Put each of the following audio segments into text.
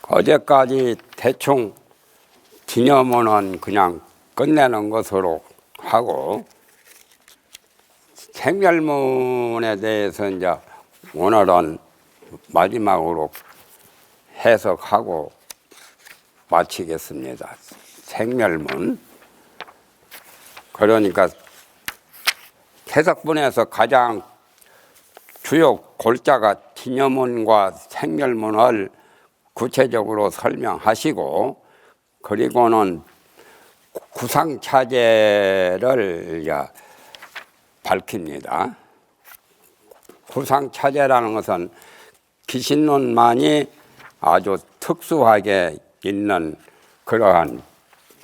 어제까지 대충 기념은 그냥 끝내는 것으로 하고, 생멸문에 대해서 이제 오늘은 마지막으로 해석하고 마치겠습니다. 생멸문. 그러니까 해석문에서 가장 주요 골자가 기념문과 생멸문을 구체적으로 설명하시고, 그리고는 구상차제를 밝힙니다. 구상차제라는 것은 기신론만이 아주 특수하게 있는 그러한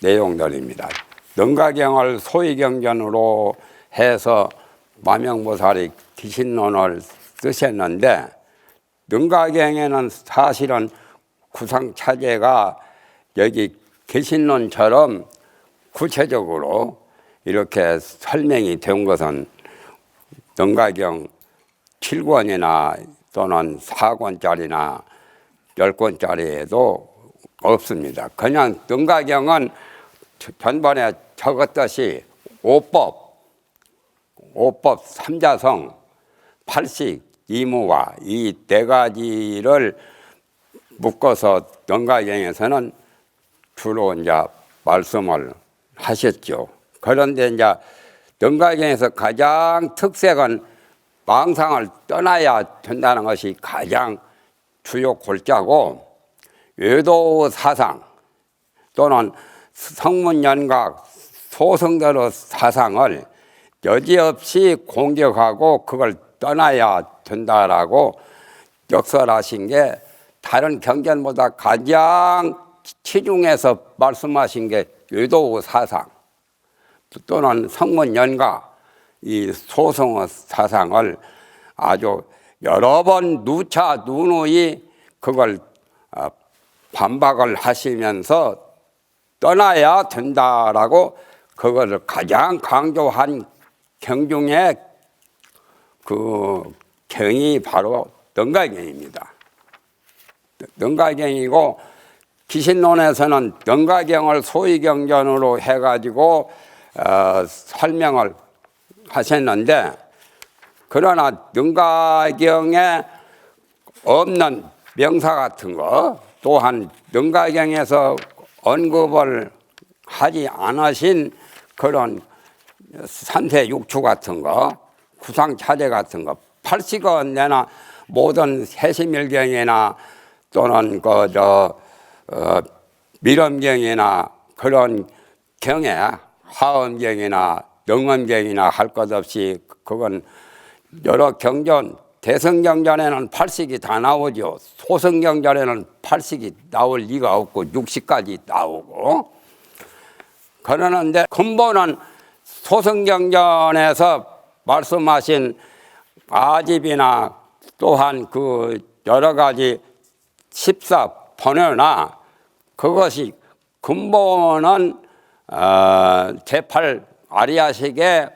내용들입니다. 능가경을 소위경전으로 해서 마명보살이 기신론을 쓰셨는데, 능가경에는 사실은 구상차제가 여기 기신론처럼 구체적으로 이렇게 설명이 된 것은 능가경 7권이나 또는 4권짜리나 10권짜리에도 없습니다. 그냥 능가경은 전번에 적었듯이 오법, 삼자성, 팔식, 이무와 이 네 가지를 묶어서 능가경에서는 주로 이제 말씀을 하셨죠. 그런데 이제 능가경에서 가장 특색은 망상을 떠나야 된다는 것이 가장 주요 골자고, 외도 사상 또는 성문연각 소승대로 사상을 여지없이 공격하고 그걸 떠나야 된다라고 역설하신 게, 다른 경전보다 가장 치중해서 말씀하신 게 외도 사상 또는 성문연각 이 소승의 사상을 아주 여러 번 누차 누누이 그걸 반박을 하시면서 떠나야 된다라고 그것을 가장 강조한 경 중에 그 경이 바로 능가경입니다. 능가경이고, 기신론에서는 능가경을 소위경전으로 해가지고 설명을 하셨는데, 그러나 능가경에 없는 명사 같은 거, 또한 능가경에서 언급을 하지 않으신 그런 산세육추 같은 거, 구상차제 같은 거, 팔식은 내나 모든 해심일경이나 또는 밀엄경이나 그런 경에 하엄경이나 능엄경이나 할 것 없이 그건 여러 경전, 대성경전에는 팔식이 다 나오죠. 소성경전에는 팔식이 나올 리가 없고 60까지 나오고, 그러는데 근본은 소성경전에서 말씀하신 아집이나 또한 그 여러 가지 14번뇌나 그것이 근본은 제8 아리야식의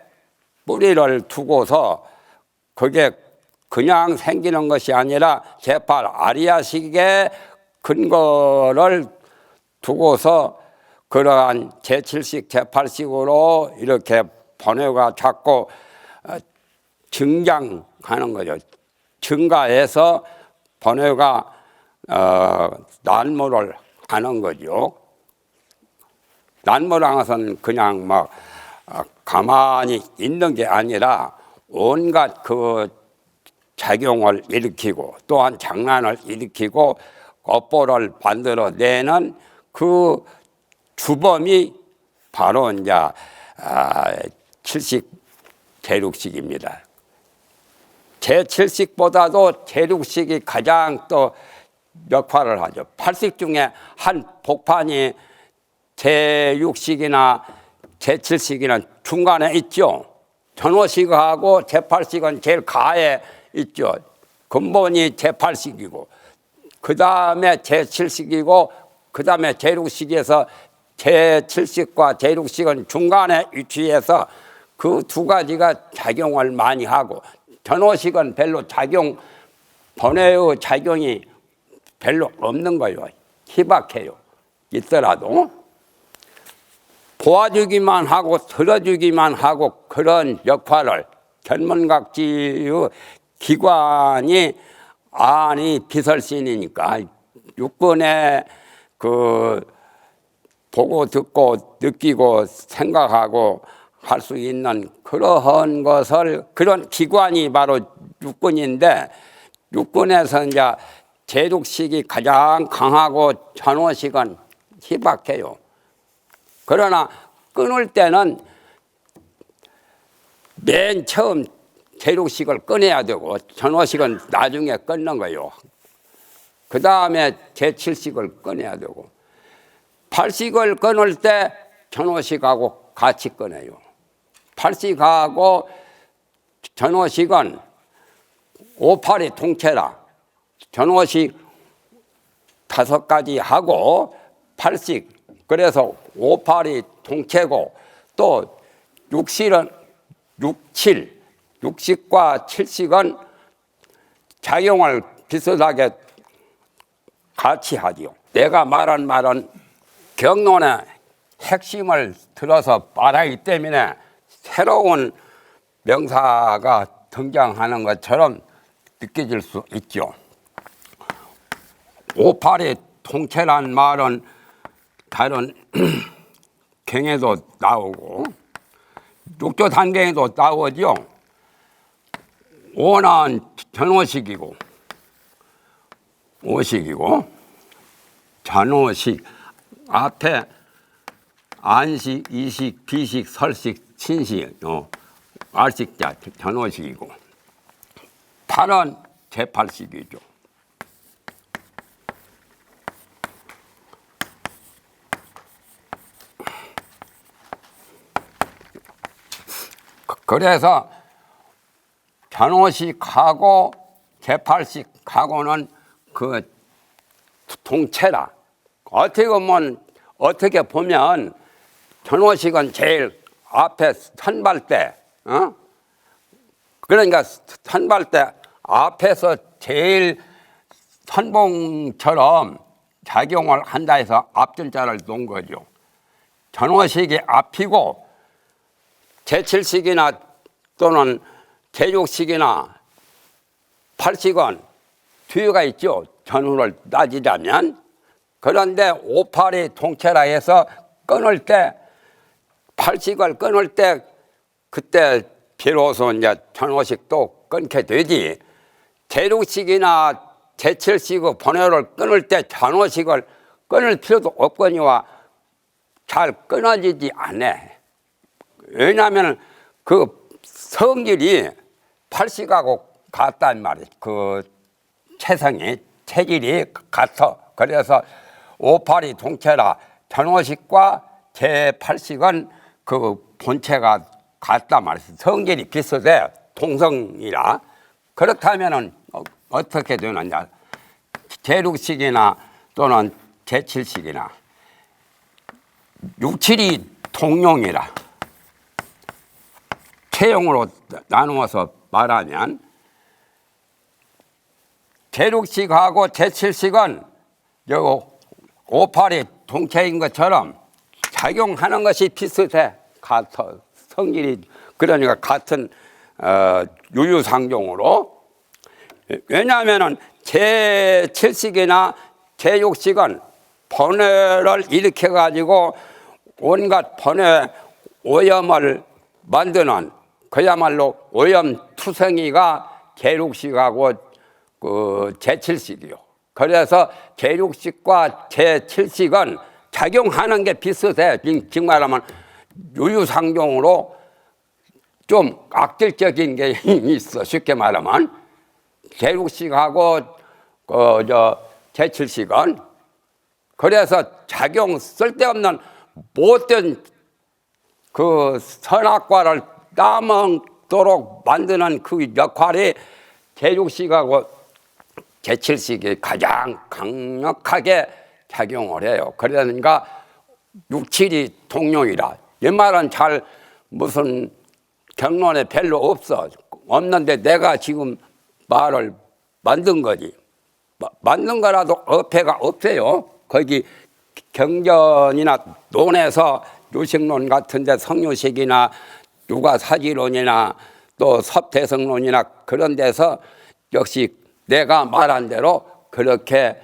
뿌리를 두고서 그게 그냥 생기는 것이 아니라 제8 아리야식의 근거를 두고서 그러한 제7식, 제8식으로 이렇게 번뇌가 자꾸 증장하는 거죠. 증가해서 번뇌가 난무를 하는 거죠. 난무라는 것은 그냥 막 가만히 있는 게 아니라 온갖 그 작용을 일으키고 또한 장난을 일으키고 업보를 만들어내는 그 주범이 바로 이제 7식 제6식입니다. 제7식보다도 제6식이 가장 또 역할을 하죠. 8식 중에 한 복판이 제6식이나 제7식이나 중간에 있죠. 전호식하고 제8식은 제일 가에 있죠. 근본이 제8식이고 그 다음에 제7식이고 그 다음에 제6식에서 제7식과 제6식은 중간에 위치해서 그 두 가지가 작용을 많이 하고, 전호식은 별로 번뇌의 작용이 별로 없는 거예요. 희박해요. 있더라도 보아주기만 하고 들어주기만 하고 그런 역할을 견문각지의 기관이 아니 비설신이니까 육군에 그 보고 듣고 느끼고 생각하고 할 수 있는 그러한 것을 그런 기관이 바로 육군인데 육군에서 이제 제독식이 가장 강하고 전호식은 희박해요. 그러나 끊을 때는 맨 처음 제독식을 끊어야 되고 전호식은 나중에 끊는 거예요. 그 다음에 제7식을 끊어야 되고 팔식을 끊을 때 전호식하고 같이 끊어요. 팔식하고 전호식은 582 통째라. 전호식 5가지 하고 팔식 그래서 582 통째고 또 육식은 6식과 7식은 작용을 비슷하게 같이 하지요. 내가 말한 말은 경론의 핵심을 들어서 말하기 때문에 새로운 명사가 등장하는 것처럼 느껴질 수 있죠. 582 통째란 말은 다른 경에도 나오고 육조 단경에도 나오죠. 5는 전호식이고 5식이고 전호식 앞에 안식, 이식, 비식, 설식, 친식, 알식자 전호식이고 8은 제8식이죠. 그래서 전호식하고 제8식하고는 그 동체라. 어떻게 보면 전호식은 제일 앞에 선발대, 그러니까 선발대 앞에서 제일 선봉처럼 작용을 한다 해서 앞줄자를 놓은 거죠. 전호식이 앞이고 제7식이나 또는 제6식이나 8식은 뒤가 있죠. 전후를 따지자면. 그런데 582 통째라 해서 끊을 때 8식을 끊을 때 그때 비로소 이제 전호식도 끊게 되지. 제6식이나 제7식의 번호를 끊을 때 전호식을 끊을 필요도 없거니와 잘 끊어지지 않아. 왜냐하면 그 성질이 8식하고 같단 말이에요. 그 체질이 같아. 그래서 582 통째라 전호식과 제8식은 그 본체가 같단 말이에요. 성질이 비슷해. 동성이라. 그렇다면은 어떻게 되느냐. 제6식이나 또는 제7식이나 6, 7이 동용이라. 체형으로 나누어서 말하면 제6식하고 제7식은 582 동체인 것처럼 작용하는 것이 비슷해. 같아. 성질이 그러니까 같은 유유상종으로. 왜냐하면 제7식이나 제6식은 번뇌를 일으켜 가지고 온갖 번뇌 오염을 만드는 그야말로 오염투성이가 제6식하고 그 제7식이요. 그래서 제6식과 제7식은 작용하는 게 비슷해. 즉 말하면 유유상종으로 좀 악질적인 게 있어. 쉽게 말하면 제6식하고 제7식은 그래서 작용 쓸데없는 못된 그 선악과를 따먹도록 만드는 그 역할이 제6식하고 제7식이 가장 강력하게 작용을 해요. 그러니까 6, 7이 동용이라. 이 말은 잘 무슨 경론에 별로 없어. 없는데 내가 지금 말을 만든 거지. 만든 거라도 어폐가 없어요. 거기 경전이나 논에서 유식론 같은데 성유식이나 육아사지론이나 또 섭대성론이나 그런 데서 역시 내가 말한 대로 그렇게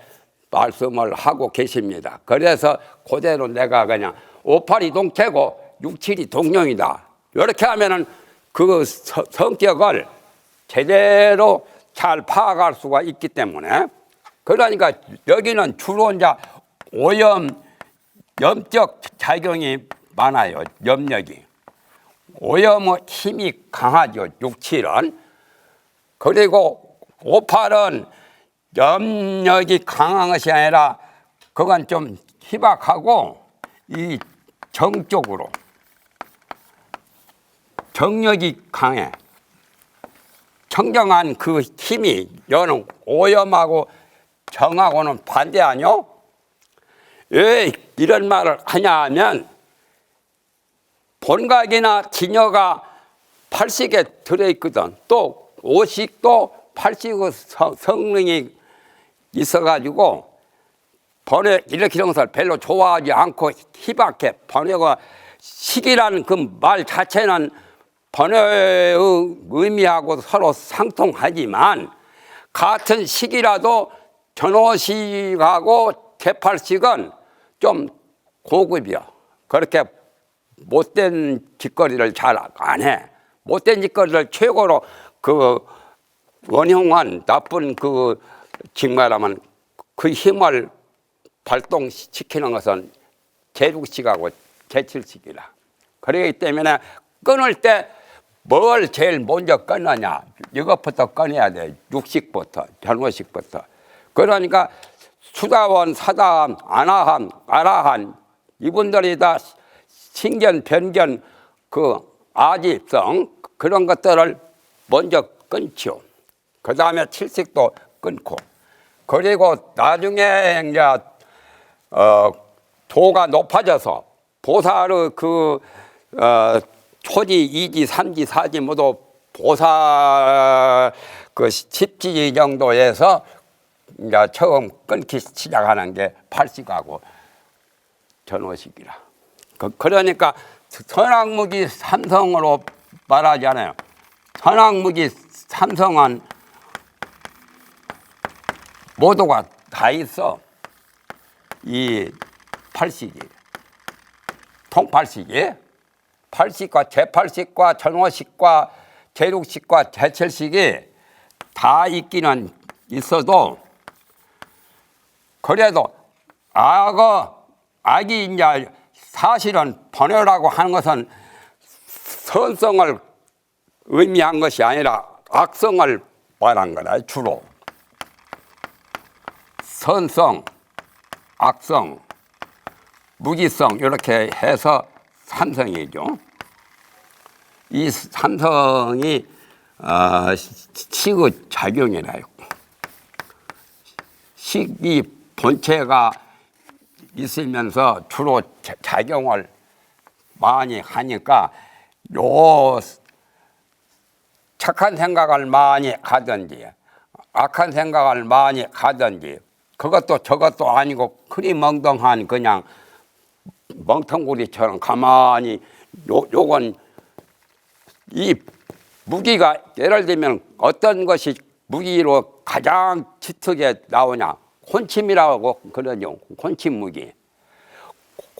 말씀을 하고 계십니다. 그래서 그대로 내가 그냥 582 동체고 67이 동룡이다. 이렇게 하면은 그 성격을 제대로 잘 파악할 수가 있기 때문에, 그러니까 여기는 주로 이제 염적 작용이 많아요. 염력이. 오염의 힘이 강하죠. 67은. 그리고 58은 염력이 강한 것이 아니라 그건 좀 희박하고 이 정적으로 정력이 강해. 청정한 그 힘이 여는 오염하고 정하고는 반대 아니요? 왜 이런 말을 하냐 하면 본각이나 진여가 팔식에 들어있거든. 또 오식도 팔식의 성능이 있어가지고 번외 이런 것을 별로 좋아하지 않고 희박해. 번외가 식이라는 그 말 자체는 번외의 의미하고 서로 상통하지만 같은 식이라도 전호식하고 개팔식은 좀 고급이야. 그렇게 못된 짓거리를 잘 안 해. 못된 짓거리를 최고로 그 원흉한 나쁜 그 정말하면 그 힘을 발동시키는 것은 제6식하고 제7식이라. 그렇기 때문에 끊을 때 뭘 제일 먼저 끊느냐, 이것부터 끊어야 돼. 6식부터, 전호식부터. 그러니까 수다원, 사다함, 아나함, 아라한 이분들이 다 신견, 변견, 그 아집성 그런 것들을 먼저 끊죠. 그 다음에 칠식도 끊고. 그리고 나중에 이제 도가 높아져서 보살의 그 초지, 이지, 삼지, 사지 모두 보살 그 10지 정도에서 이제 처음 끊기 시작하는 게 팔식하고 전호식이라. 그러니까 선악무기 삼성으로 말하잖아요. 선악무기 삼성은 모두가 다 있어. 이 팔식이, 통팔식이, 팔식과 제팔식과 전호식과 제6식과 제7식이 다 있기는 있어도 그래도 악이 이제 사실은 번외라고 하는 것은 선성을 의미한 것이 아니라 악성을 말한 거다. 주로 선성, 악성, 무기성 이렇게 해서 삼성이죠. 이 삼성이 식의 작용이라요. 식이 본체가 있으면서 주로 작용을 많이 하니까 요 착한 생각을 많이 하든지 악한 생각을 많이 하든지 그것도 저것도 아니고 그리 멍덩한 그냥 멍텅구리처럼 가만히 요건 이 무기가 예를 들면 어떤 것이 무기로 가장 짙게 나오냐. 혼침이라고 그러죠. 혼침무기.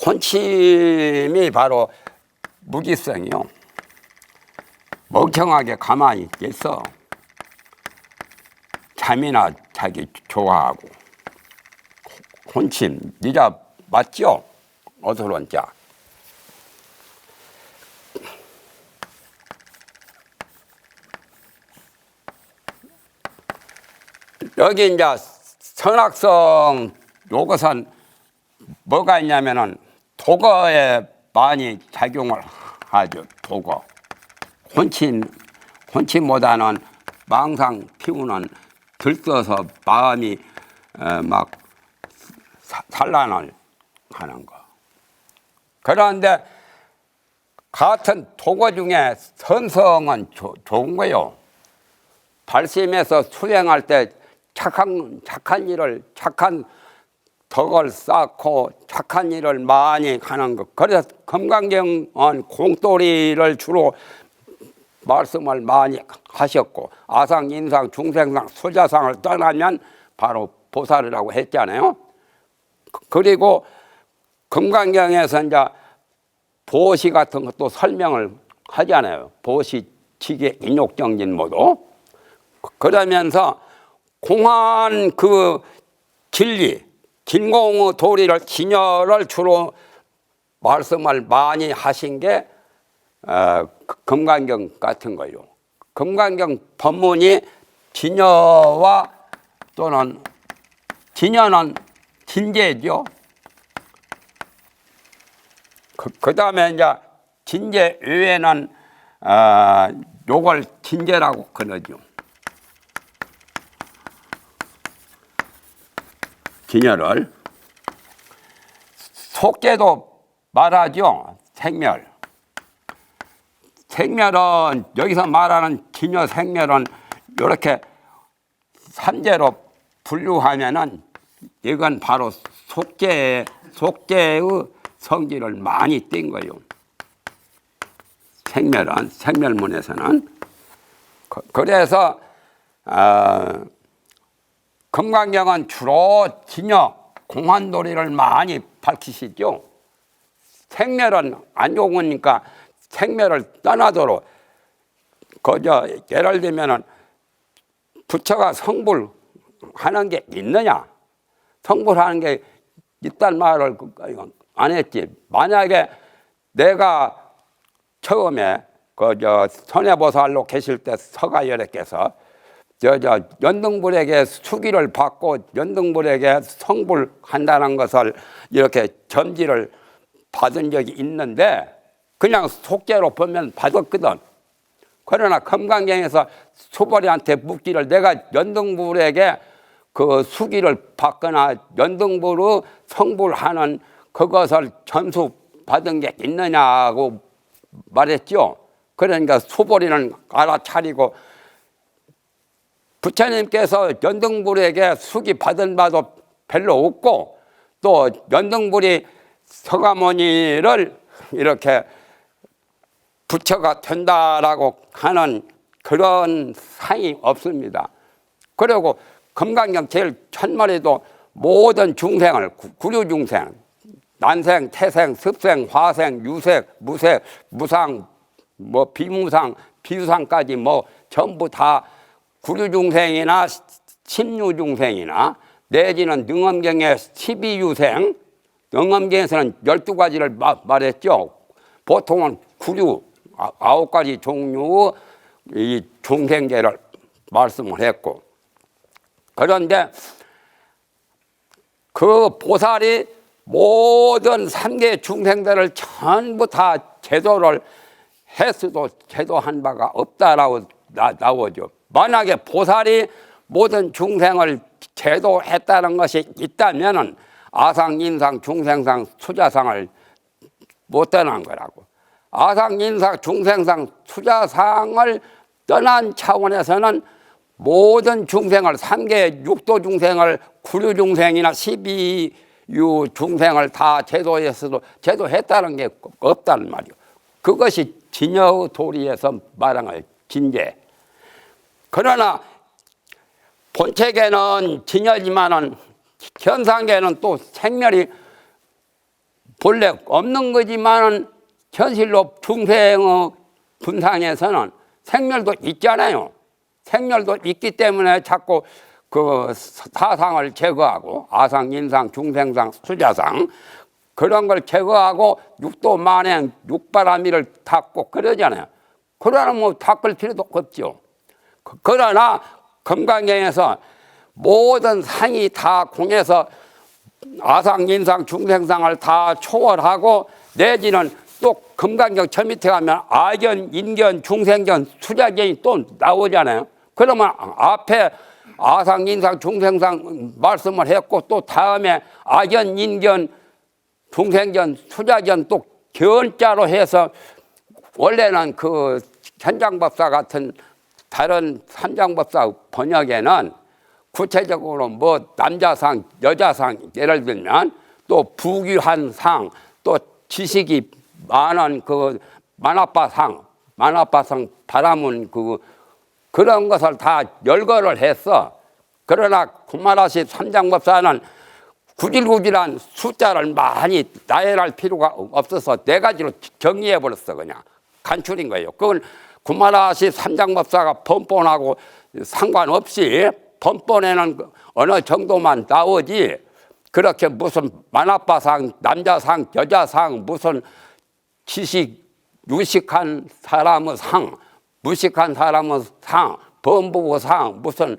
혼침이 바로 무기성이요. 멍청하게 가만히 있어. 잠이나 자기 좋아하고. 혼침, 니자 맞죠? 어설론자. 여기 이제 선악성 요것은 뭐가 있냐면은 도거에 많이 작용을 하죠. 도거. 혼침보다는 망상 피우는 들떠서 마음이 막 산란을 하는 거. 그런데 같은 도거 중에 선성은 좋은 거요. 발심해서 수행할 때 착한 일을 착한 덕을 쌓고 착한 일을 많이 하는 것. 그래서 금강경은 공돌이를 주로 말씀을 많이 하셨고, 아상, 인상, 중생상, 수자상을 떠나면 바로 보살이라고 했잖아요. 그리고 금강경에서 이제 보시 같은 것도 설명을 하잖아요. 보시, 지계, 인욕정진 모두. 그러면서 공한 그 진리, 진공의 도리를, 진여를 주로 말씀을 많이 하신 게 금강경 같은 거요. 금강경 법문이 진여와 또는 진여는 진제죠. 그 다음에 이제 진제 외에는 요걸 진제라고 그러죠. 진여를. 속죄도 말하죠. 생멸. 생멸은 여기서 말하는 진여 생멸은 이렇게 삼재로 분류하면은 이건 바로 속죄의 성질을 많이 띈 거예요. 생멸은, 생멸문에서는. 그래서 금강경은 주로 진여, 공한도리를 많이 밝히시죠. 생멸은 안 좋으니까 생멸을 떠나도록, 그저 예를 들면은 부처가 성불하는 게 있느냐? 성불하는 게 있단 말을 안 했지. 만약에 내가 처음에 그저 선해보살로 계실 때 서가열애께서 연등불에게 수기를 받고 연등불에게 성불한다는 것을 이렇게 점지를 받은 적이 있는데 그냥 속죄로 보면 받았거든. 그러나 금강경에서 수보리한테 묻기를 내가 연등불에게 그 수기를 받거나 연등불의 성불하는 그것을 점수 받은 게 있느냐고 말했죠. 그러니까 수보리는 알아차리고 부처님께서 연등불에게 수기 받은 바도 별로 없고 또 연등불이 서가모니를 이렇게 부처가 된다라고 하는 그런 상이 없습니다. 그리고 금강경 제일 첫말에도 모든 중생을 구류중생, 난생, 태생, 습생, 화생, 유색, 무색, 무상, 뭐 비무상, 비유상까지 뭐 전부 다 구류중생이나 심유중생이나 내지는 능엄경의 12유생, 능엄경에서는 12가지를 말했죠. 보통은 구류, 9가지 종류의 이 중생계를 말씀을 했고, 그런데 그 보살이 모든 3계 중생들을 전부 다 제도를 했어도 제도한 바가 없다라고 나오죠. 만약에 보살이 모든 중생을 제도했다는 것이 있다면 아상, 인상, 중생상, 수자상을 못 떠난 거라고. 아상, 인상, 중생상, 수자상을 떠난 차원에서는 모든 중생을 3계 육도 중생을 구류 중생이나 12유 중생을 다 제도했어도 제도했다는 게 없다는 말이요. 그것이 진여 도리에서 말한 거예요. 진제. 그러나 본체계는 진여지만은 현상계는 또 생멸이 본래 없는 거지만은 현실로 중생의 분상에서는 생멸도 있잖아요. 생멸도 있기 때문에 자꾸 그 사상을 제거하고 아상, 인상, 중생상, 수자상 그런 걸 제거하고 육도 만행, 육바라미를 닦고 그러잖아요. 그러나 뭐 닦을 필요도 없죠. 그러나 금강경에서 모든 상이 다 공해서 아상, 인상, 중생상을 다 초월하고 내지는 또 금강경 저 밑에 가면 아견, 인견, 중생견, 수자견이 또 나오잖아요. 그러면 앞에 아상, 인상, 중생상 말씀을 했고 또 다음에 아견, 인견, 중생견, 수자견 또 견자로 해서 원래는 그 현장법사 같은 다른 삼장법사 번역에는 구체적으로 뭐 남자상, 여자상 예를 들면 또 부귀한 상, 또 지식이 많은 그 만화바상 바라문 그런 것을 다 열거를 했어. 그러나 구마라시 삼장법사는 구질구질한 숫자를 많이 나열할 필요가 없어서 네 가지로 정리해 버렸어. 그냥 간추린 거예요. 그건 구마라시 삼장법사가 번번하고 상관없이 번번에는 어느 정도만 나오지, 그렇게 무슨 만화바상, 남자상, 여자상, 무슨 지식, 유식한 사람의 상, 무식한 사람의 상, 범부의 상, 무슨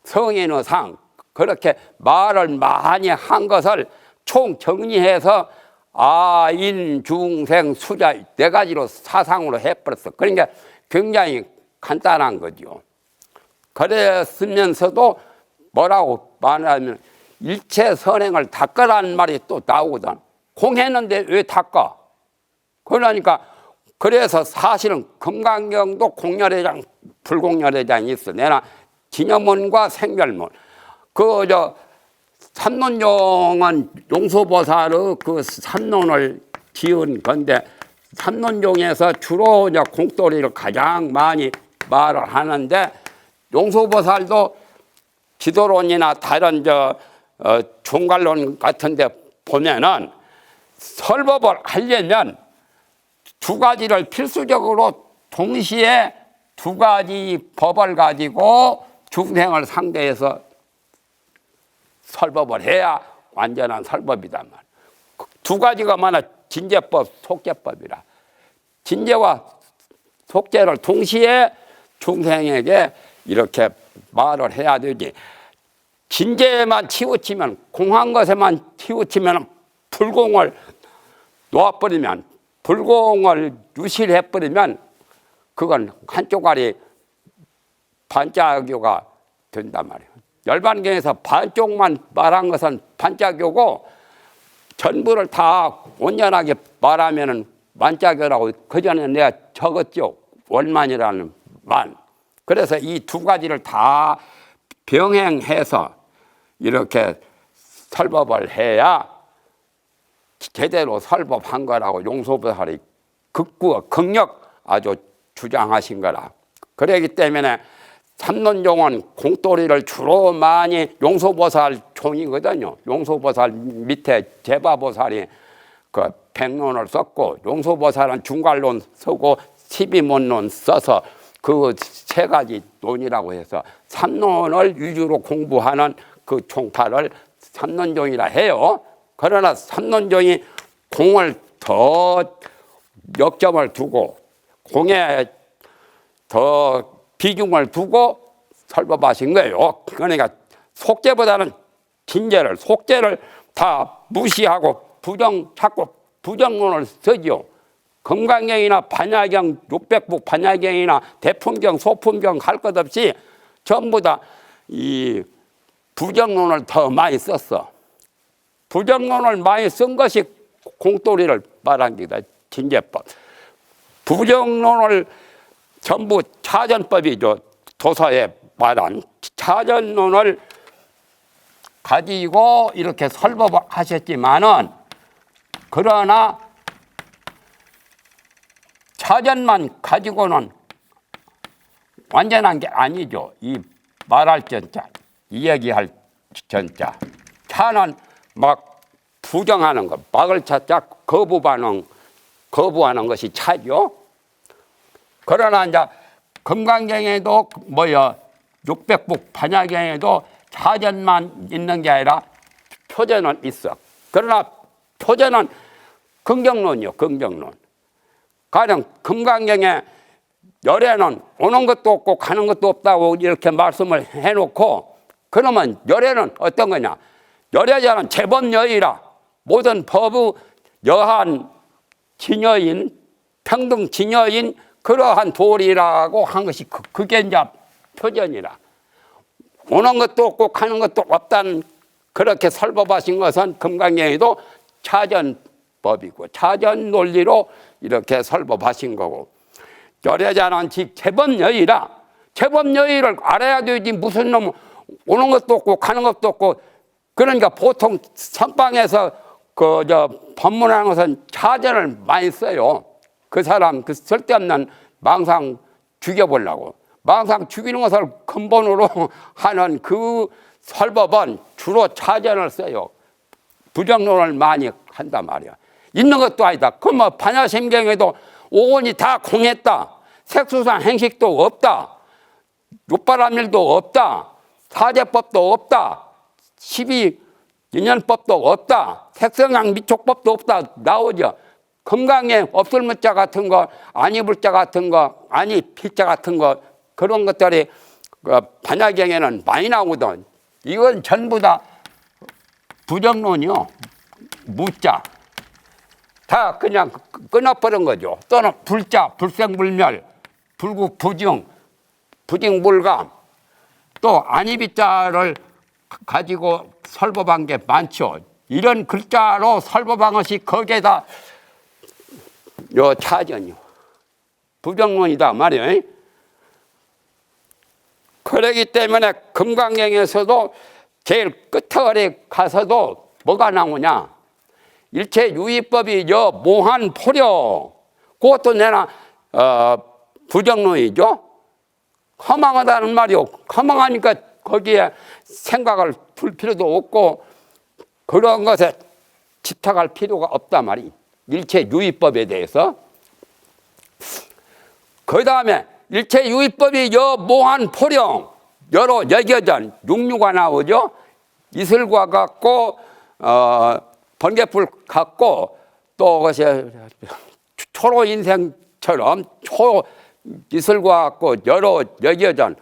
성인의 상, 그렇게 말을 많이 한 것을 총 정리해서 아인, 중생, 수자 네 가지로 사상으로 해버렸어. 그러니까 굉장히 간단한 거죠. 그랬으면서도 뭐라고 말하면 일체 선행을 닦으라는 말이 또 나오거든. 공했는데 왜 닦아? 그러니까 그래서 사실은 금강경도 공열회장, 불공열회장이 있어. 내가 진여문과 생멸문. 삼론종은 용서보살의 그 삼론을 지은 건데, 삼론종에서 주로 이제 공돌이를 가장 많이 말을 하는데, 용서보살도 지도론이나 다른 종갈론 같은데 보면은 설법을 하려면 두 가지를 필수적으로 동시에 두 가지 법을 가지고 중생을 상대해서 설법을 해야 완전한 설법이단 말이야. 두 가지가 많아. 진제법, 속제법이라. 진제와 속제를 동시에 중생에게 이렇게 말을 해야 되지. 진제에만 치우치면, 공한 것에만 치우치면 불공을 놓아버리면, 불공을 유실해버리면 그건 한쪽알이 반짝교가 된단 말이에요. 열반경에서 반쪽만 말한 것은 반짝교고, 전부를 다 온전하게 말하면 만짝교라고 그전에 내가 적었죠. 원만이라는 만. 그래서 이 두 가지를 다 병행해서 이렇게 설법을 해야 제대로 설법한 거라고 용서보살이 극구와 극력 아주 주장하신 거라. 그러기 때문에 삼론종은 공돌이를 주로 많이 용서보살 종이거든요. 용서보살 밑에 제바보살이 그 백론을 썼고, 용서보살은 중괄론 쓰고 십이문론 써서 그 세 가지 논이라고 해서 삼론을 위주로 공부하는 그 종파를 삼론종이라 해요. 그러나 삼론종이 공을 더 역점을 두고, 공에 더 비중을 두고 설법하신 거예요. 그러니까 속죄보다는 진제를, 속죄를 다 무시하고 자꾸 부정론을 쓰죠. 금강경이나 반야경, 육백북 반야경이나 대품경, 소품경 할 것 없이 전부 다 이 부정론을 더 많이 썼어. 부정론을 많이 쓴 것이 공돌이를 말한 게다. 진제법. 부정론을 전부 차전법이죠. 도서에 말한 차전론을 가지고 이렇게 설법을 하셨지만은, 그러나 차전만 가지고는 완전한 게 아니죠. 이 말할 전자, 이야기할 전자. 차는 막 부정하는 것, 막을 차자, 거부하는 것이 차죠. 그러나 이제 금강경에도 육백북 반야경에도 차전만 있는 게 아니라 표전은 있어. 그러나 표전은 긍정론이요, 긍정론. 가령 금강경에 열애는 오는 것도 없고 가는 것도 없다고 이렇게 말씀을 해놓고, 그러면 열애는 어떤 거냐? 열애자는 제법여의라. 모든 법의 여한 진여인, 평등 진여인 그러한 도리라고 한 것이 그게 이제 표전이라. 오는 것도 없고 가는 것도 없다는 그렇게 설법하신 것은 금강경에도 차전법이고 차전 논리로 이렇게 설법하신 거고, 열애자는 즉 제법여의라. 제법여의를 알아야 되지. 무슨 놈 오는 것도 없고 가는 것도 없고 그러니까 보통 선방에서 법문하는 것은 차전을 많이 써요. 그 사람 그 쓸데없는 망상 죽여보려고. 망상 죽이는 것을 근본으로 하는 그 설법은 주로 차전을 써요. 부정론을 많이 한단 말이야. 있는 것도 아니다. 그럼 뭐 반야심경에도 오온이 다 공했다. 색수상 행식도 없다. 육바람일도 없다. 사제법도 없다. 12인연법도 없다. 색성양 미촉법도 없다. 나오죠. 금강에 없을 문자 같은 거, 아니 불자 같은 거, 아니 필자 같은 거 그런 것들이 반야경에는 많이 나오거든. 이건 전부 다 부정론이요. 무자. 다 그냥 끊어버린 거죠. 또는 불자, 불생불멸, 불국부증, 부징불감, 또 아니비자를 가지고 설법한 게 많죠. 이런 글자로 설법한 것이 거기에다 요 차전이요. 부정론이다 말이에요. 그러기 때문에 금강경에서도 제일 끝에 가서도 뭐가 나오냐. 일체 유의법이 여 몽한 포려. 그것도 내나 부정론이죠. 허망하다는 말이요. 허망하니까 거기에 생각을 풀 필요도 없고 그런 것에 집착할 필요가 없단 말이. 일체 유의법에 대해서. 그 다음에 일체 유의법이 여 몽한 포령. 여러 여겨전 육류가 나오죠. 이슬과 같고 번개불 같고 또 그것이 초로 인생처럼 이슬과 같고 여러 여겨전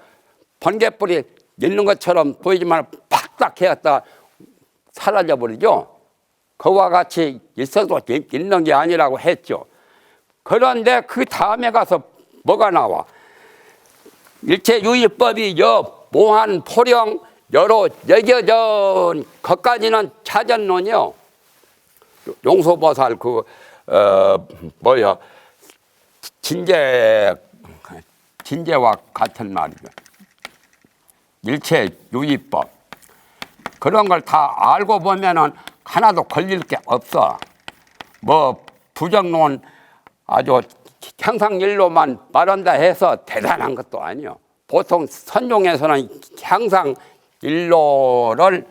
번개불이 있는 것처럼 보이지만 팍딱 해왔다 사라져 버리죠. 그와 같이 있어도 있는 게 아니라고 했죠. 그런데 그 다음에 가서 뭐가 나와? 일체 유의법이 여 몽한 포령 여러 여겨전 것까지는 차전론이요. 용소보살 진제와 같은 말이죠. 일체 유의법 그런 걸 다 알고 보면은 하나도 걸릴 게 없어. 뭐 부정론 아주 향상일로만 말한다 해서 대단한 것도 아니요. 보통 선종에서는 향상일로를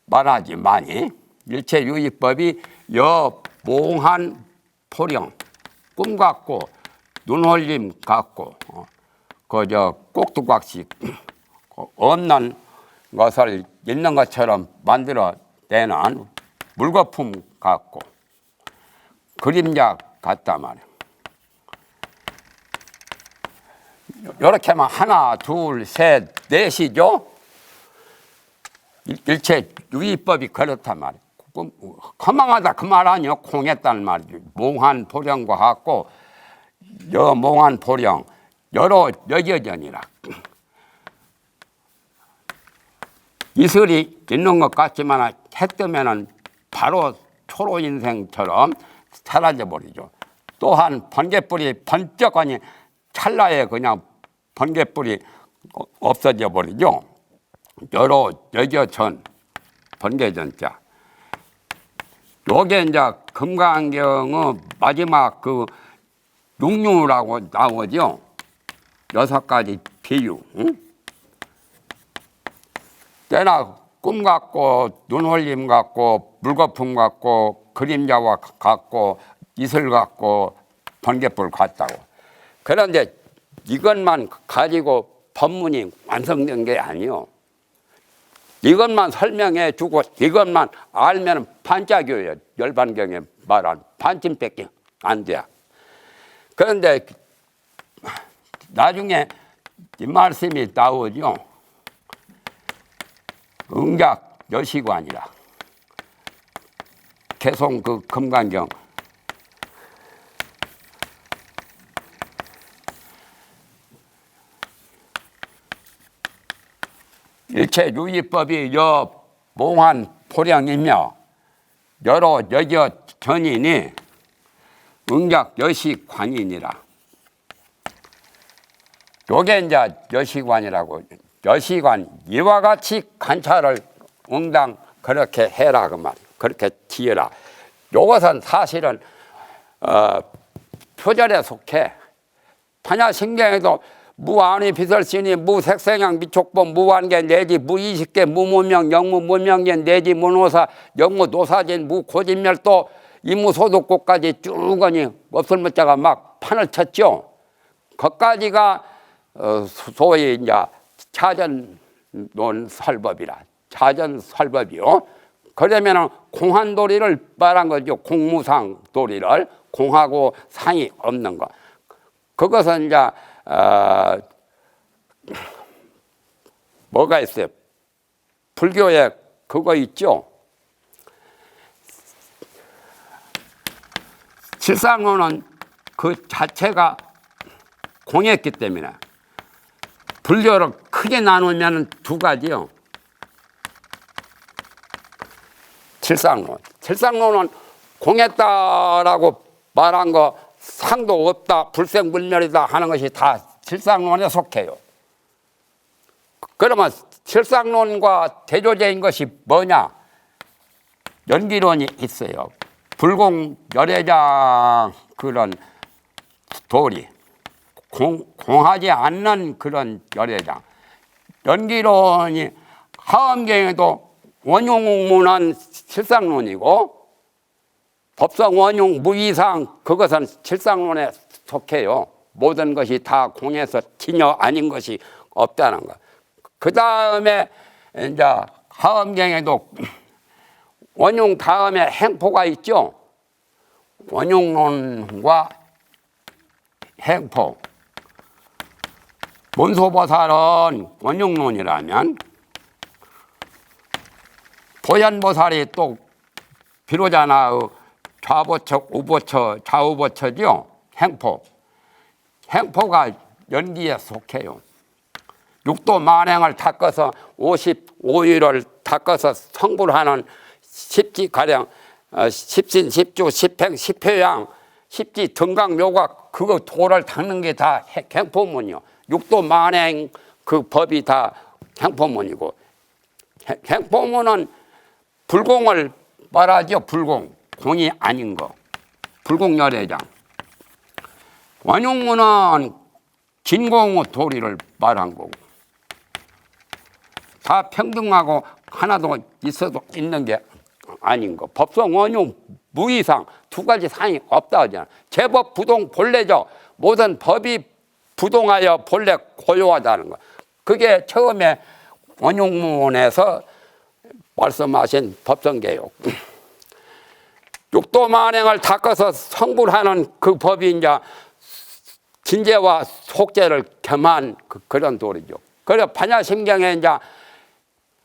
말하지 많이. 일체 유의법이 여 몽한 포령 꿈 같고 눈홀림 같고 꼭두각시 없는 것을 있는 것처럼 만들어내는 물거품 같고 그림자 같단 말이야. 이렇게 하면 하나, 둘, 셋, 넷이죠. 일체 유의법이 그렇단 말이야. 허망하다 그 말 아니요. 공했다는 말이죠. 몽한 포령과 같고 여 몽한 포령 여러 여겨전이라. 이슬이 있는 것 같지만 해 뜨면은 바로 초로 인생처럼 사라져 버리죠. 또한 번개불이 번쩍하니 찰나에 그냥 번개불이 없어져 버리죠. 여러 여겨전 번개전자. 요게 이제 금강경의 마지막 그 육류라고 나오죠. 6가지 비유. 응? 때나 꿈 같고 눈홀림 같고 물거품 같고 그림자와 같고 이슬 같고 번개불 같다고. 그런데 이것만 가지고 법문이 완성된 게 아니요. 이것만 설명해 주고 이것만 알면 반자교예요. 열반경에 말한 반쯤밖에 안 돼. 그런데 나중에 이 말씀이 나오죠. 응작 여시관이라. 개송 그 금강경. 일체 유의법이 여 몽한 포령이며 여러 여겨전이니 응작 여시관이니라. 요게 이제 여시관이라고 여시관 이와 같이 관찰을 응당 그렇게 해라 그 말. 그렇게 지어라. 요것은 사실은 표절에 속해. 반야신경에도 무한의 비설신이 무색생양 미촉법 무한계 내지 무이식계 무문명 영무문명계 내지 무노사 영무노사진 무고진멸도 이무소득고까지 쭉하니 없을 문자가 막 판을 쳤죠. 거기까지가 소위 이제 차전론 설법이라. 차전 설법이요. 그러면은 공한도리를 말한 거죠. 공무상 도리를 공하고 상이 없는 거. 그것은 이제 뭐가 있어요? 불교에 그거 있죠. 칠상론은 그 자체가 공했기 때문에 불교를 크게 나누면 두 가지요. 칠상론은 공했다라고 말한 거 상도 없다, 불생불멸이다 하는 것이 다 칠상론에 속해요. 그러면 칠상론과 대조제인 것이 뭐냐? 연기론이 있어요. 불공열애장 그런 도리, 공하지 않는 그런 열애장. 연기론이 하엄경에도 원용문은 칠상론이고 법성 원용 무이상 그것은 칠상론에 속해요. 모든 것이 다 공에서 진여 아닌 것이 없다는 것. 그 다음에 이제 하엄경에도 원용 다음에 행포가 있죠. 원용론과 행포. 문소보살은 원용론이라면 보현보살이 또 비로자나 좌보처, 우보처, 좌우보처죠. 행포. 행포가 연기에 속해요. 육도 만행을 닦아서 55일을 닦아서 성불하는 십지가량, 십신, 십주, 십행, 십회양, 십지, 등강, 묘각 그거 도를 닦는 게 다 행포문이요. 육도 만행 그 법이 다 행포문이고 행포문은 불공을 말하죠. 불공. 공이 아닌 거. 불공열애장. 원용문은 진공의 도리를 말한 거고 다 평등하고 하나도 있어도 있는 게 아닌 거. 법성 원용 무이상 두 가지 상이 없다 하잖아. 제법 부동 본래죠. 모든 법이 부동하여 본래 고요하다는 거. 그게 처음에 원용문에서 말씀하신 법성개요. 육도 만행을 닦아서 성불하는 그 법이 이제 진제와 속죄를 겸한 그런 도리죠. 그래서 반야심경에 이제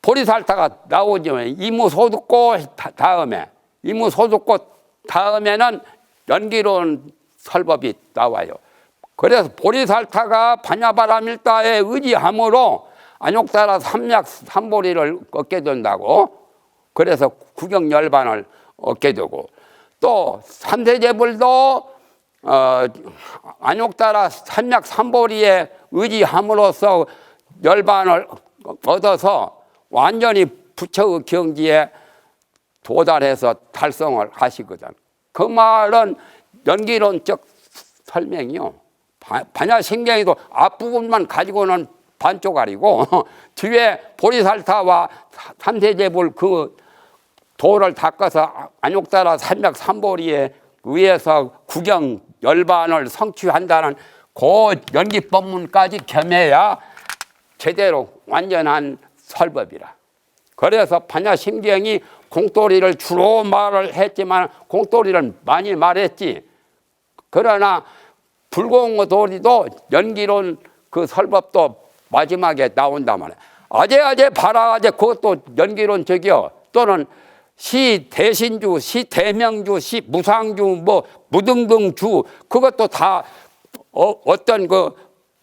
보리살타가 나오지만 이무소득고 다음에는 연기론 설법이 나와요. 그래서 보리살타가 반야바라밀다에 의지함으로 안욕따라 삼약 삼보리를 얻게 된다고. 그래서 구경열반을 얻게 되고 또 삼세제불도 안욕따라 삼약 삼보리에 의지함으로써 열반을 얻어서 완전히 부처의 경지에 도달해서 달성을 하시거든. 그 말은 연기론적 설명이요. 반야신경에도 앞부분만 가지고는 반쪽알이고 뒤에 보리살타와 삼세제불 그 도를 닦아서 안욕따라 삼약 삼보리에 의해서 구경 열반을 성취한다는 그 연기법문까지 겸해야 제대로 완전한 설법이라. 그래서 반야심경이 공도리를 주로 말을 했지만 공도리를 많이 말했지. 그러나 불공도리도 연기론 그 설법도 마지막에 나온단 말이야. 아제아제 바라아제 그것도 연기론적이요. 또는 시 대신주, 시 대명주, 시 무상주, 뭐 무등등주 그것도 다 어떤 그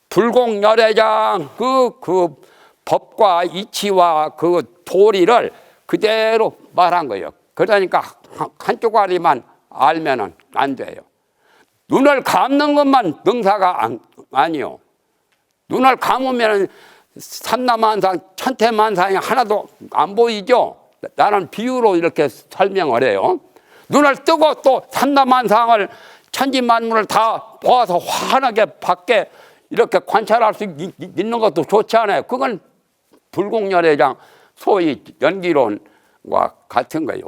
불공열애장 그 법과 이치와 그 도리를 그대로 말한 거예요. 그러니까 한쪽 아리만 알면은 안 돼요. 눈을 감는 것만 능사가 아니요. 눈을 감으면 삼라만상, 천태만상이 하나도 안 보이죠? 나는 비유로 이렇게 설명을 해요. 눈을 뜨고 또 삼라만상을 천지만물을 다 보아서 환하게 밖에 이렇게 관찰할 수 있는 것도 좋지 않아요? 그건 불공열애장, 소위 연기론과 같은 거예요.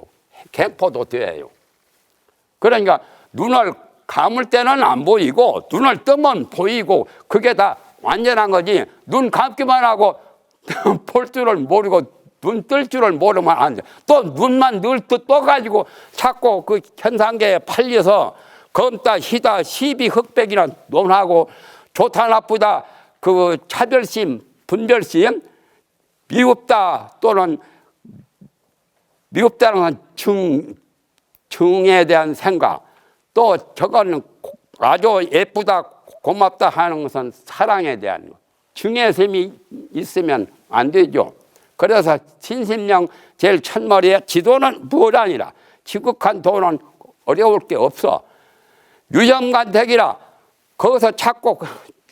갱포도 돼요. 그러니까 눈을 감을 때는 안 보이고 눈을 뜨면 보이고 그게 다 완전한 거지. 눈 감기만 하고 볼 줄을 모르고 눈 뜰 줄을 모르면 안 돼. 또 눈만 늘 떠가지고 자꾸 그 현상계에 팔려서 검다 희다 시비 흑백이나 논하고 좋다 나쁘다 그 차별심 분별심 미흡다 또는 미흡다는 증에 대한 생각 또 저거는 아주 예쁘다 고맙다 하는 것은 사랑에 대한 것. 증애심이 있으면 안 되죠. 그래서 신심령 제일 첫머리에 지도는 무엇 아니라 지극한 도는 어려울 게 없어. 유념간택이라 거기서 자꾸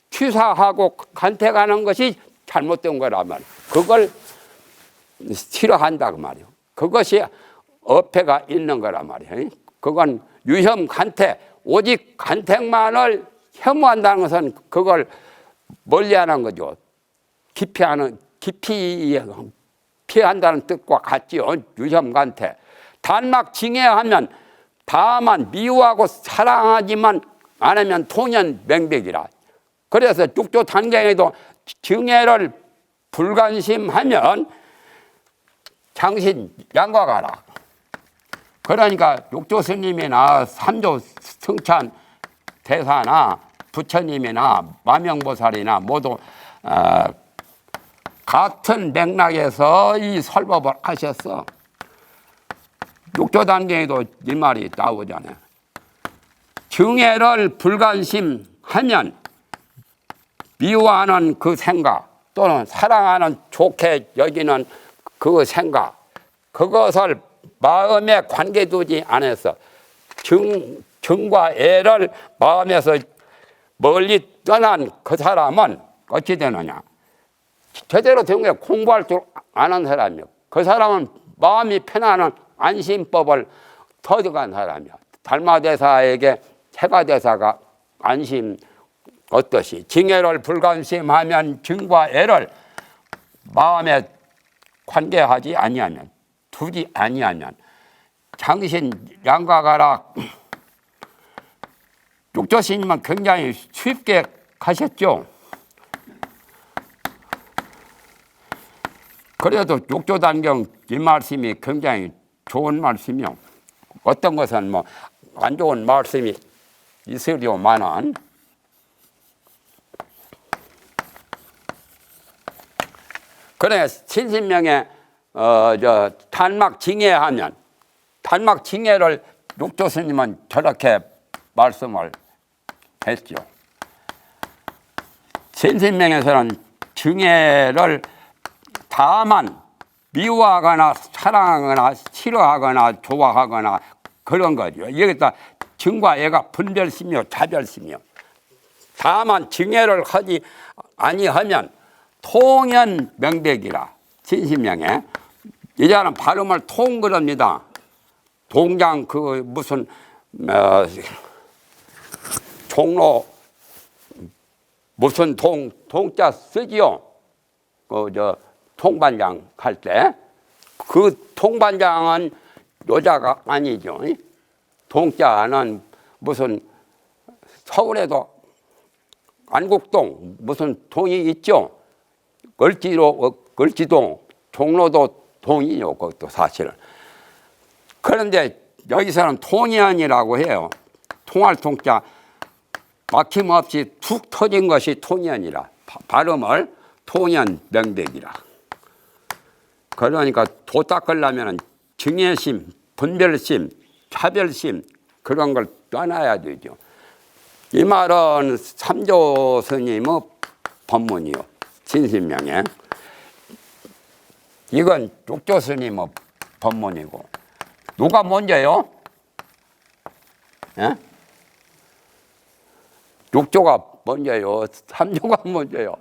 취사하고 간택하는 것이 잘못된 거란 말이에요. 그걸 싫어한다 그 말이에요. 그것이 어폐가 있는 거란 말이에요. 그건 유념간택 오직 간택만을 혐오한다는 것은 그걸 멀리하는 거죠. 깊이 피한다는 뜻과 같지요. 유념간택. 단막 징해하면 다만 미워하고 사랑하지만 않으면 통연명백이라. 그래서 육조 단경에도 증애를 불관심하면 장신 양과가라. 그러니까 육조 스님이나 삼조 승찬 대사나 부처님이나 마명보살이나 모두 같은 맥락에서 이 설법을 하셨어. 육조 단계에도 이 말이 나오잖아요. 증애를 불관심하면 미워하는 그 생각 또는 사랑하는 좋게 여기는 그 생각 그것을 마음에 관계두지 않아서 증과 애를 마음에서 멀리 떠난 그 사람은 어찌 되느냐? 제대로 된 게 공부할 줄 아는 사람이요. 그 사람은 마음이 편안한 안심법을 터득한 사람이야. 달마대사에게 해가대사가 안심 어떠시? 징애를 불관심하면 증과 애를 마음에 관계하지 아니하면 두지 아니하면 장신 양과가라. 육조 스님은 굉장히 쉽게 가셨죠. 그래도 육조 단경 이 말씀이 굉장히 좋은 말씀이요. 어떤 것은 뭐 안 좋은 말씀이 있으려만은 그래 신신명에 단막 징해하면 단막 징해를 육조 스님은 저렇게 말씀을 했죠. 신신명에서는 징해를 다만 미워하거나 사랑하거나 싫어하거나 좋아하거나 그런 거죠. 여기다 증과 애가 분별심이요 차별심이요. 다만 징해를 하지 아니하면 통연명백이라. 신신명에 이자는 발음을 통그럽니다. 동장 그 무슨 종로 무슨 동자 쓰지요. 그 통반장 할 때 그 통반장은 여자가 아니죠. 동자는 무슨 서울에도 안국동 무슨 동이 있죠. 을지동 종로도 동이요. 그것도 사실은. 그런데 여기서는 통연이라고 해요. 통할 통자 막힘없이 툭 터진 것이 통연이라. 발음을 통연명백이라. 그러니까 도 닦으려면 증애심, 분별심, 차별심 그런 걸 떠나야 되죠. 이 말은 삼조 스님의 법문이요. 신신명에. 이건 육조 스님의 법문이고. 누가 먼저요? 예? 육조가 먼저요. 삼조가 먼저요.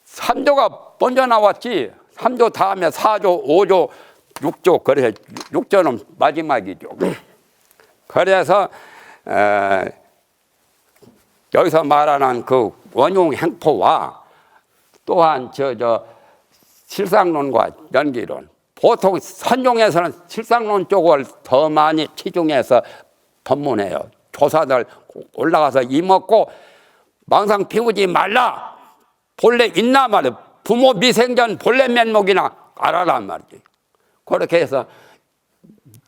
삼조가 먼저 나왔지. 3조 다음에 4조, 5조, 6조, 그래 6조는 마지막이죠. 그래서 여기서 말하는 그 원흉 행포와 또한 실상론과 연기론, 보통 선종에서는 실상론 쪽을 더 많이 치중해서 법문해요. 조사들 올라가서 이먹고 망상 피우지 말라. 본래 있나 말이야. 부모 미생전 본래 면목이나 알아란 말이지. 그렇게 해서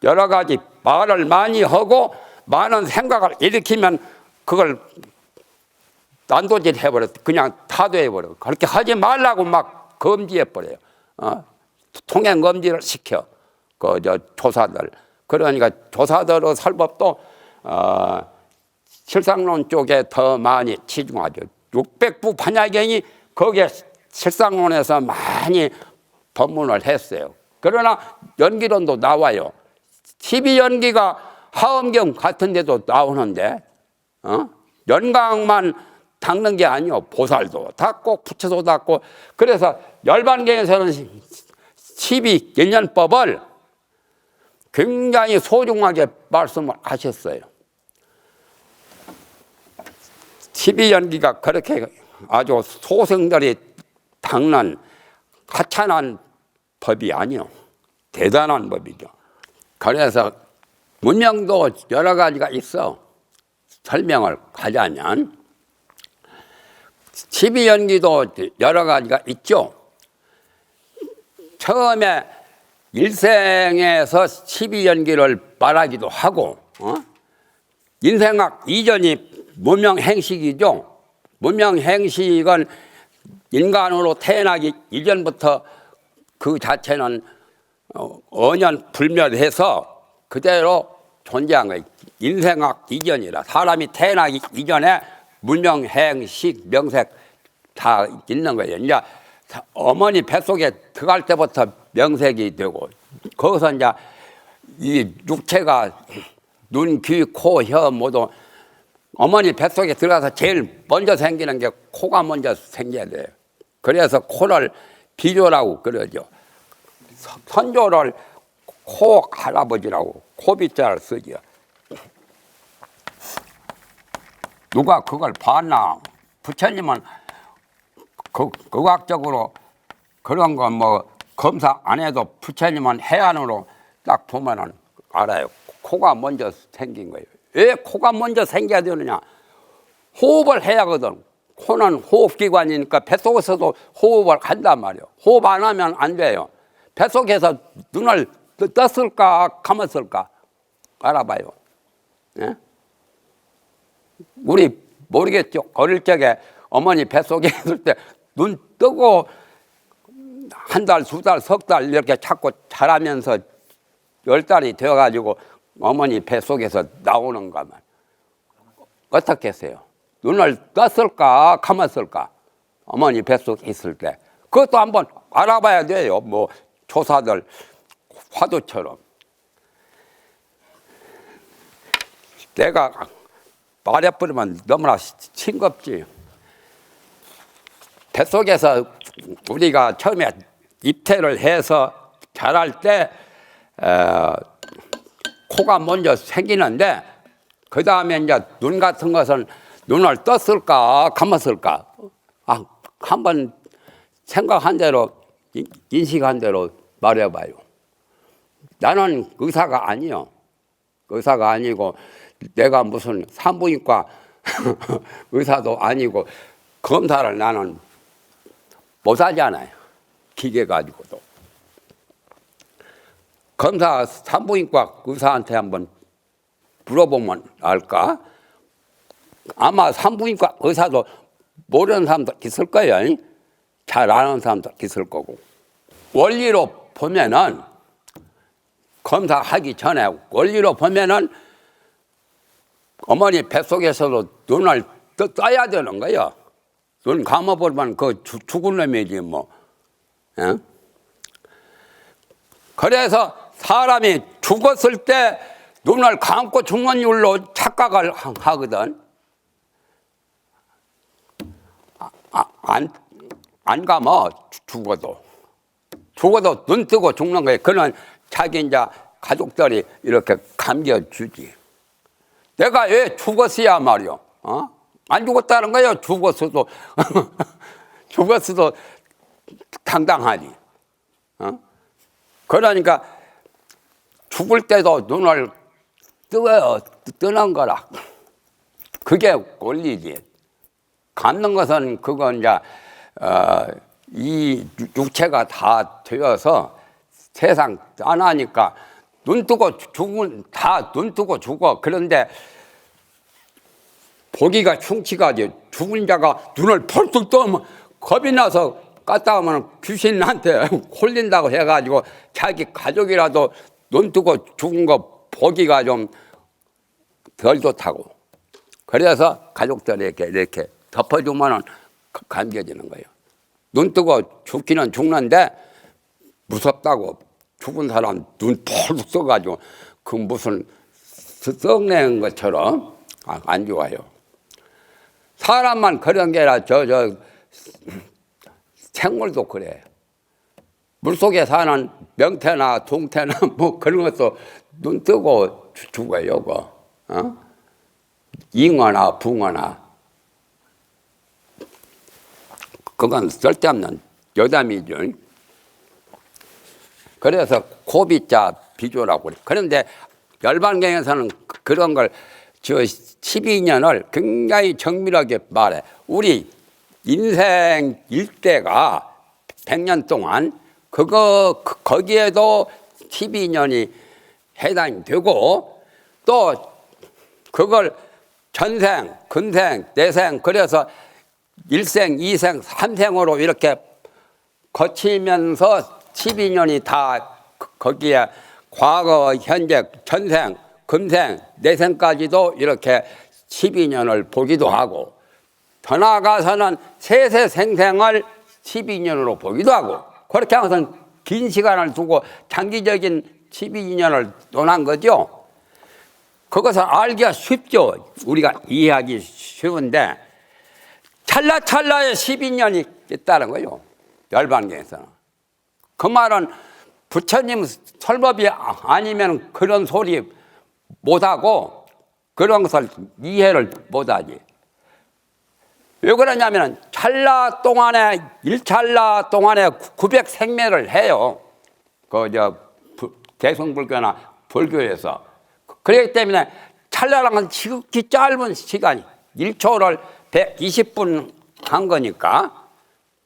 여러 가지 말을 많이 하고 많은 생각을 일으키면 그걸 난도질 해버려. 그냥 타도해버려. 그렇게 하지 말라고 막 금지해버려요. 통행 금지를 시켜. 조사들. 그러니까 조사들의 설법도 실상론 쪽에 더 많이 치중하죠. 600부 반야경이 거기에 실상론에서 많이 법문을 했어요. 그러나 연기론도 나와요. 12연기가 하엄경 같은 데도 나오는데 연강만 닦는 게 아니요. 보살도 닦고 부처도 닦고. 그래서 열반경에서는 12연연법을 굉장히 소중하게 말씀을 하셨어요. 12연기가 그렇게 아주 소생들이 닦는 하찮은 법이 아니요. 대단한 법이죠. 그래서 문명도 여러 가지가 있어. 설명을 하자면 12연기도 여러 가지가 있죠. 처음에 일생에서 12연기를 말하기도 하고 인생학 이전이 문명행식이죠. 문명행식은 인간으로 태어나기 이전부터 그 자체는 언연불멸해서 그대로 존재한 거예요. 인생학 이전이라. 사람이 태어나기 이전에 문명행식, 명색 다 있는 거예요. 이제 어머니 뱃속에 들어갈 때부터 명색이 되고, 거기서 이제 이 육체가 눈, 귀, 코, 혀 모두 어머니 뱃속에 들어가서 제일 먼저 생기는 게 코가 먼저 생겨야 돼요. 그래서 코를 비조라고 그러죠. 선조를 코 할아버지라고 코비자를 쓰죠. 누가 그걸 봤나? 부처님은 의학적으로 그런 건 뭐 검사 안 해도 부처님은 해안으로 딱 보면은 알아요. 코가 먼저 생긴 거예요. 왜 코가 먼저 생겨야 되느냐? 호흡을 해야 하거든. 코는 호흡기관이니까 뱃속에서도 호흡을 한단 말이에요. 호흡 안 하면 안 돼요. 뱃속에서 눈을 떴을까 감았을까 알아봐요. 예? 우리 모르겠죠. 어릴 적에 어머니 뱃속에 있을 때 눈 뜨고 한 달, 두 달, 석 달 이렇게 자꾸 자라면서 10달이 되어가지고 어머니 뱃속에서 나오는 것만 어떻게 했어요? 눈을 떴을까 감았을까? 어머니 뱃속에 있을 때 그것도 한번 알아봐야 돼요. 뭐 조사들 화두처럼. 내가 말해버리면 너무나 싱겁지. 뱃속에서 우리가 처음에 입퇴를 해서 자랄 때 코가 먼저 생기는데 그 다음에 이제 눈 같은 것은 눈을 떴을까 감았을까 한번 생각한 대로 인식한 대로 말해봐요. 나는 의사가 아니요. 의사가 아니고 내가 무슨 산부인과 의사도 아니고 검사를 나는 못 하잖아요. 기계 가지고도. 검사 산부인과 의사한테 한번 물어보면 알까? 아마 산부인과 의사도 모르는 사람도 있을 거예요. 잘 아는 사람도 있을 거고. 원리로 보면은 검사하기 전에 원리로 보면은 어머니 뱃속에서도 눈을 떠야 되는 거예요. 눈 감아보면 그 죽은 놈이지 뭐. 예? 그래서 사람이 죽었을 때 눈을 감고 죽는 일로 착각을 하거든. 안 가면 죽어도 눈 뜨고 죽는 거예요. 그는 자기 이제 가족들이 이렇게 감겨주지. 내가 왜 죽었어야 말이요. 안 죽었다는 거예요. 죽었어도 죽었어도 당당하지. 그러니까 죽을 때도 눈을 뜨는 거라. 그게 권리지. 갖는 것은 그건 이제 이 육체가 다 되어서 세상 떠나니까 눈 뜨고 죽으면 다 눈 뜨고 죽어. 그런데 보기가 흉치가지. 죽은 자가 눈을 펄쩍 뜨면 겁이 나서 갔다 오면 귀신한테 홀린다고 해가지고 자기 가족이라도 눈 뜨고 죽은 거 보기가 좀 덜 좋다고. 그래서 가족들에게 이렇게 덮어주면 감겨지는 거예요. 눈 뜨고 죽기는 죽는데 무섭다고 죽은 사람 눈 펄쩍 떠가지고 그 무슨 썩낸 것처럼 안 좋아요. 사람만 그런 게 아니라 생물도 그래. 물속에 사는 명태나 동태나 뭐 그런 것도 눈 뜨고 죽어요. 잉어나 붕어나. 그건 쓸데없는 여담이죠. 그래서 고비자 비조라고 그래. 그런데 열반경에서는 그런 걸 12년을 굉장히 정밀하게 말해. 우리 인생 일대가 100년 동안 거기에도 12년이 해당이 되고 또 그걸 전생, 근생, 내생 그래서 1생, 2생, 3생으로 이렇게 거치면서 12년이 다 거기에 과거, 현재, 전생, 금생, 내생까지도 이렇게 12년을 보기도 하고 더 나아가서는 세세생생을 12년으로 보기도 하고 그렇게 하고선 긴 시간을 두고 장기적인 12년을 논한 거죠. 그것을 알기가 쉽죠. 우리가 이해하기 쉬운데 찰나찰나에 12년이 있다는 거예요. 열반경에서는. 그 말은 부처님 설법이 아니면 그런 소리 못하고 그런 것을 이해를 못하지. 왜 그러냐면 찰나 동안에 1찰나 동안에 900생매를 해요. 대승불교나 불교에서. 그렇기 때문에 찰나랑은 지극히 짧은 시간이 1초를 120분 한 거니까.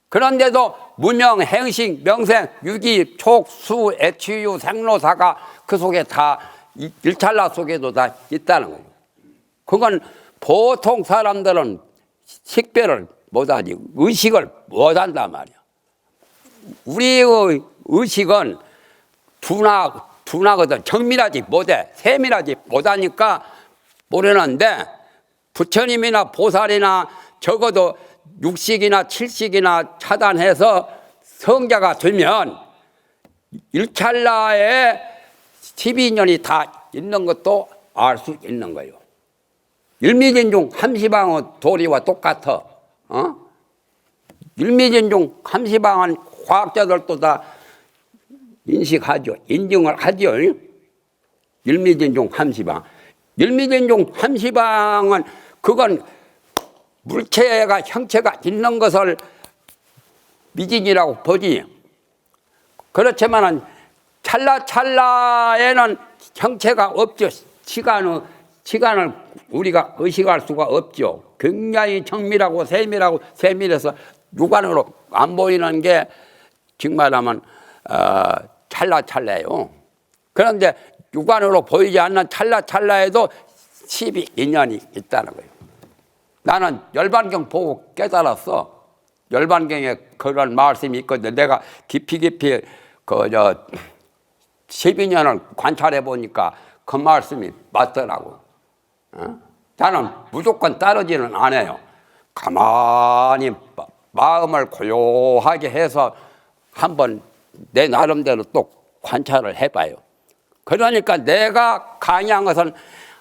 그런데도 무명, 행식, 명생, 유기, 촉, 수, 애취유, 생로사가 그 속에 다 1찰나 속에도 다 있다는 거예요. 그건 보통 사람들은 식별을 못하지 의식을 못한단 말이야. 우리의 의식은 둔하거든. 정밀하지 못해. 세밀하지 못하니까 모르는데 부처님이나 보살이나 적어도 6식이나 7식이나 차단해서 성자가 되면 1찰나에 12년이 다 있는 것도 알 수 있는 거예요. 일미진중 함시방의 도리와 똑같아. 일미진중 함시방은 과학자들도 다 인식하죠. 인정을 하죠. 일미진중 함시방. 일미진중 함시방은 그건 물체가 형체가 있는 것을 미진이라고 보지. 그렇지만은 찰나찰나에는 형체가 없죠. 시간을 우리가 의식할 수가 없죠. 굉장히 정밀하고 세밀해서 육안으로 안 보이는 게 정말하면 찰나찰나예요. 그런데 육안으로 보이지 않는 찰나찰나에도 12년이 있다는 거예요. 나는 열반경 보고 깨달았어. 열반경에 그런 말씀이 있거든. 내가 깊이 12년을 관찰해 보니까 그 말씀이 맞더라고. 나는 무조건 따르지는 않아요. 가만히 마음을 고요하게 해서 한번 내 나름대로 또 관찰을 해봐요. 그러니까 내가 강의한 것은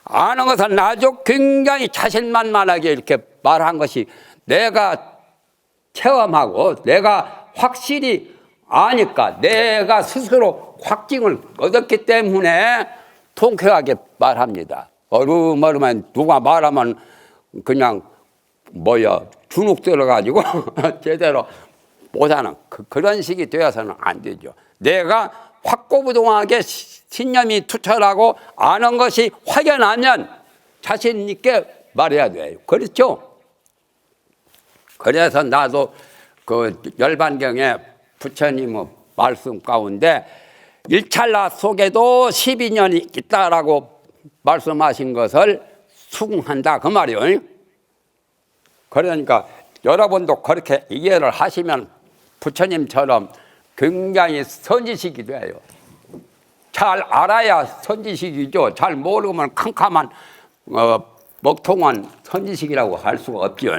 아는 것은 아주 굉장히 자신만만하게 이렇게 말한 것이 내가 체험하고 내가 확실히 아니까 내가 스스로 확증을 얻었기 때문에 통쾌하게 말합니다. 어루머루만 누가 말하면 그냥 주눅 들어가지고 제대로 못하는 그런 식이 되어서는 안 되죠. 내가 확고부동하게 신념이 투철하고 아는 것이 확연하면 자신 있게 말해야 돼요. 그렇죠? 그래서 나도 그 열반경에 부처님의 말씀 가운데 일찰나 속에도 12년이 있다라고 말씀하신 것을 수긍한다 그 말이에요. 그러니까 여러분도 그렇게 이해를 하시면 부처님처럼 굉장히 선지식이 돼요. 잘 알아야 선지식이죠. 잘 모르면 캄캄한 먹통한 선지식이라고 할 수가 없죠.